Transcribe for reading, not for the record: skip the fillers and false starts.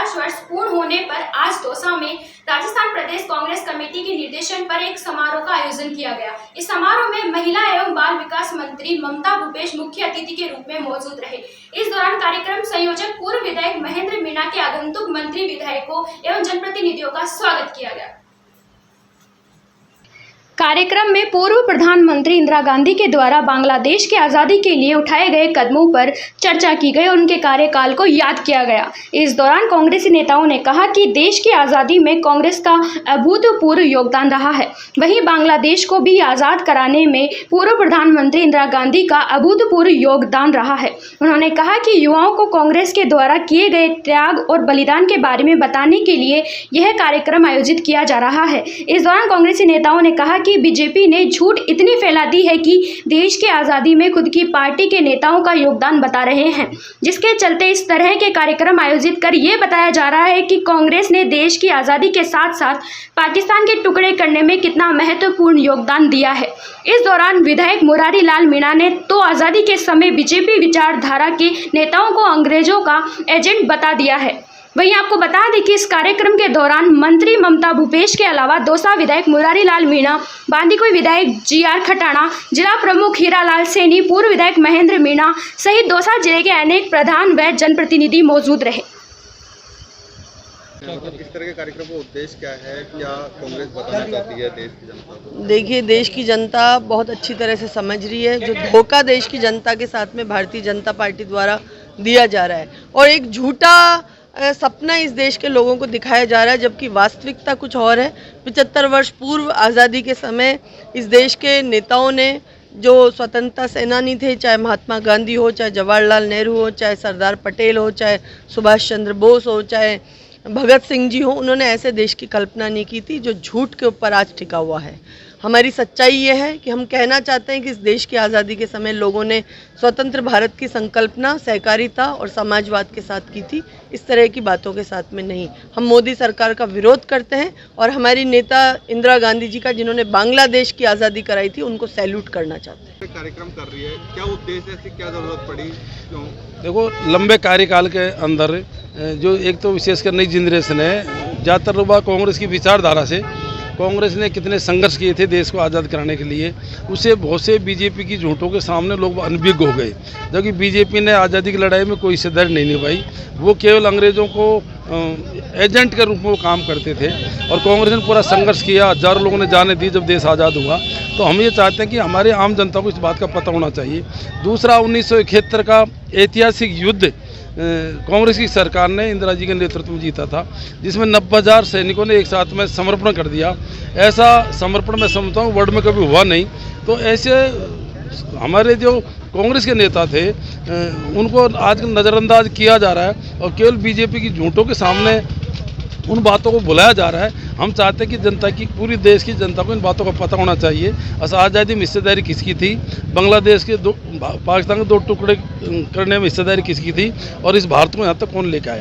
50 वर्ष पूर्ण होने पर आज दौसा में राजस्थान प्रदेश कांग्रेस कमेटी के निर्देशन पर एक समारोह का आयोजन किया गया। इस समारोह में महिला एवं बाल विकास मंत्री ममता भूपेश मुख्य अतिथि के रूप में मौजूद रहे। इस दौरान कार्यक्रम संयोजक पूर्व विधायक महेंद्र मीणा के आगंतुक मंत्री, विधायकों एवं जनप्रतिनिधियों का स्वागत किया गया। कार्यक्रम में पूर्व प्रधानमंत्री इंदिरा गांधी के द्वारा बांग्लादेश की आज़ादी के लिए उठाए गए कदमों पर चर्चा की गई और उनके कार्यकाल को याद किया गया। इस दौरान कांग्रेसी नेताओं ने कहा कि देश की आज़ादी में कांग्रेस का अभूतपूर्व योगदान रहा है। वहीं बांग्लादेश को भी आज़ाद कराने में पूर्व प्रधानमंत्री इंदिरा गांधी का अभूतपूर्व योगदान रहा है। उन्होंने कहा कि युवाओं को कांग्रेस के द्वारा किए गए त्याग और बलिदान के बारे में बताने के लिए यह कार्यक्रम आयोजित किया जा रहा है। इस दौरान कांग्रेसी नेताओं ने कहा कि बीजेपी ने झूठ इतनी फैला दी है कि देश की आज़ादी में खुद की पार्टी के नेताओं का योगदान बता रहे हैं, जिसके चलते इस तरह के कार्यक्रम आयोजित कर ये बताया जा रहा है कि कांग्रेस ने देश की आज़ादी के साथ साथ पाकिस्तान के टुकड़े करने में कितना महत्वपूर्ण योगदान दिया है। इस दौरान विधायक मुरारी लाल मीणा ने तो आज़ादी के समय बीजेपी विचारधारा के नेताओं को अंग्रेजों का एजेंट बता दिया है। वहीं आपको बता दें कि इस कार्यक्रम के दौरान मंत्री ममता भूपेश के अलावा दौसा विधायक मुरारी लाल मीणा, बांदीकुई विधायक जीआर खटाणा, जिला प्रमुख हीरालाल सैनी, पूर्व विधायक महेंद्र मीणा सहित दौसा जिले के अनेक प्रधान व जनप्रतिनिधि मौजूद रहे। इस तरह के कार्यक्रम का उद्देश्य क्या है? क्या कांग्रेस बताना चाहती है देश की जनता को? देखिए, देश की जनता बहुत अच्छी तरह से समझ रही है जो धोखा देश की जनता के साथ में भारतीय जनता पार्टी द्वारा दिया जा रहा है और एक झूठा सपना इस देश के लोगों को दिखाया जा रहा है, जबकि वास्तविकता कुछ और है। 75 वर्ष पूर्व आज़ादी के समय इस देश के नेताओं ने, जो स्वतंत्रता सेनानी थे, चाहे महात्मा गांधी हो, चाहे जवाहरलाल नेहरू हो, चाहे सरदार पटेल हो, चाहे सुभाष चंद्र बोस हो, चाहे भगत सिंह जी हो, उन्होंने ऐसे देश की कल्पना नहीं की थी जो झूठ के ऊपर आज टिका हुआ है। हमारी सच्चाई ये है कि हम कहना चाहते हैं कि इस देश की आज़ादी के समय लोगों ने स्वतंत्र भारत की संकल्पना सहकारिता और समाजवाद के साथ की थी, इस तरह की बातों के साथ में नहीं। हम मोदी सरकार का विरोध करते हैं और हमारी नेता इंदिरा गांधी जी का, जिन्होंने बांग्लादेश की आज़ादी कराई थी, उनको सैल्यूट करना चाहते हैं। कार्यक्रम कर रही है, क्या उद्देश्य है, क्या जरूरत पड़ी, क्यों? देखो, लंबे कार्यकाल के अंदर जो एक तो विशेषकर नई जनरेशन है, ज़्यादातर लोग कांग्रेस की विचारधारा से, कांग्रेस ने कितने संघर्ष किए थे देश को आज़ाद कराने के लिए, उससे बहुत से बीजेपी की झूठों के सामने लोग अनभिज्ञ हो गए। जबकि बीजेपी ने आज़ादी की लड़ाई में कोई हिस्सेदारी नहीं निभाई, वो केवल अंग्रेज़ों को एजेंट के रूप में वो काम करते थे और कांग्रेस ने पूरा संघर्ष किया, हजारों लोगों ने जाने दी जब देश आज़ाद हुआ। तो हम ये चाहते हैं कि हमारे आम जनता को इस बात का पता होना चाहिए। दूसरा, 1971 का ऐतिहासिक युद्ध कांग्रेस की सरकार ने इंदिरा जी के नेतृत्व में जीता था, जिसमें 90,000 सैनिकों ने एक साथ में समर्पण कर दिया। ऐसा समर्पण मैं समझता हूँ वर्ल्ड में कभी हुआ नहीं। तो ऐसे हमारे जो कांग्रेस के नेता थे उनको आज नज़रअंदाज किया जा रहा है और केवल बीजेपी की झूठों के सामने उन बातों को भुलाया जा रहा है। हम चाहते हैं कि जनता की, पूरी देश की जनता को इन बातों का पता होना चाहिए। आज़ादी में हिस्सेदारी किसकी थी, बांग्लादेश के पाकिस्तान के 2 टुकड़े करने में हिस्सेदारी किसकी थी और इस भारत को यहाँ तक कौन लेकर आया।